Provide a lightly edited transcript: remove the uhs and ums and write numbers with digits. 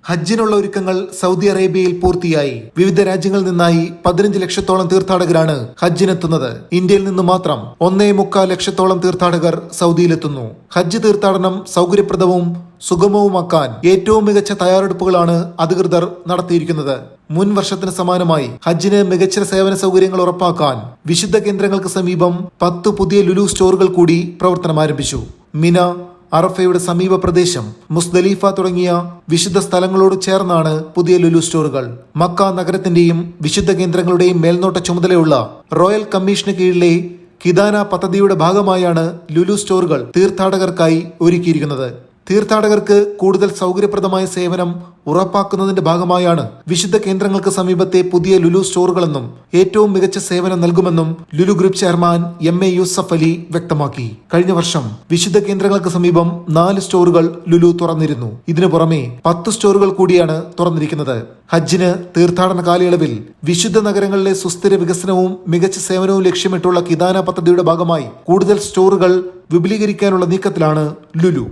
ഹജ്ജിനുള്ള ഒരുക്കങ്ങൾ സൗദി അറേബ്യയിൽ പൂർത്തിയായി. വിവിധ രാജ്യങ്ങളിൽ നിന്നായി 15 ലക്ഷത്തോളം തീർത്ഥാടകരാണ് ഹജ്ജിനെത്തുന്നത്. ഇന്ത്യയിൽ നിന്ന് മാത്രം 1.25 ലക്ഷത്തോളം തീർത്ഥാടകർ സൗദിയിലെത്തുന്നു. ഹജ്ജ് തീർത്ഥാടനം സൗകര്യപ്രദവും സുഗമവുമാക്കാൻ ഏറ്റവും മികച്ച തയ്യാറെടുപ്പുകളാണ് അധികൃതർ നടത്തിയിരിക്കുന്നത്. മുൻ വർഷത്തിന് സമാനമായി ഹജ്ജിന് മികച്ച സേവന സൗകര്യങ്ങൾ ഉറപ്പാക്കാൻ വിശുദ്ധ കേന്ദ്രങ്ങൾക്ക് സമീപം 10 പുതിയ ലുലു സ്റ്റോറുകൾ കൂടി പ്രവർത്തനം ആരംഭിച്ചു. മിന, അറഫയുടെ സമീപ പ്രദേശം, മുസ്ദലിഫ തുടങ്ങിയ വിശുദ്ധ സ്ഥലങ്ങളോട് ചേർന്നാണ് പുതിയ ലുലു സ്റ്റോറുകൾ. മക്ക നഗരത്തിന്റെയും വിശുദ്ധ കേന്ദ്രങ്ങളുടെയും മേൽനോട്ട ചുമതലയുള്ള റോയൽ കമ്മീഷന് കീഴിലെ കിദാന പദ്ധതിയുടെ ഭാഗമായാണ് ലുലു സ്റ്റോറുകൾ തീർത്ഥാടകർക്കായി ഒരുക്കിയിരിക്കുന്നത്. തീർത്ഥാടകർക്ക് കൂടുതൽ സൗകര്യപ്രദമായ സേവനം ഉറപ്പാക്കുന്നതിന്റെ ഭാഗമായാണ് വിശുദ്ധ കേന്ദ്രങ്ങൾക്ക് സമീപത്തെ പുതിയ ലുലു സ്റ്റോറുകളെന്നും ഏറ്റവും മികച്ച സേവനം നൽകുമെന്നും Lulu group chairman MA Yusuff Ali വ്യക്തമാക്കി. കഴിഞ്ഞ വർഷം വിശുദ്ധ കേന്ദ്രങ്ങൾക്ക് സമീപം 4 സ്റ്റോറുകൾ ലുലു തുറന്നിരുന്നു. ഇതിനു പുറമെ 10 സ്റ്റോറുകൾ കൂടിയാണ് തുറന്നിരിക്കുന്നത്. ഹജ്ജിന് തീർത്ഥാടന കാലയളവിൽ വിശുദ്ധ നഗരങ്ങളിലെ സുസ്ഥിര വികസനവും മികച്ച സേവനവും ലക്ഷ്യമിട്ടുള്ള കിദാന പദ്ധതിയുടെ ഭാഗമായി കൂടുതൽ സ്റ്റോറുകൾ വിപുലീകരിക്കാനുള്ള നീക്കത്തിലാണ് ലുലു.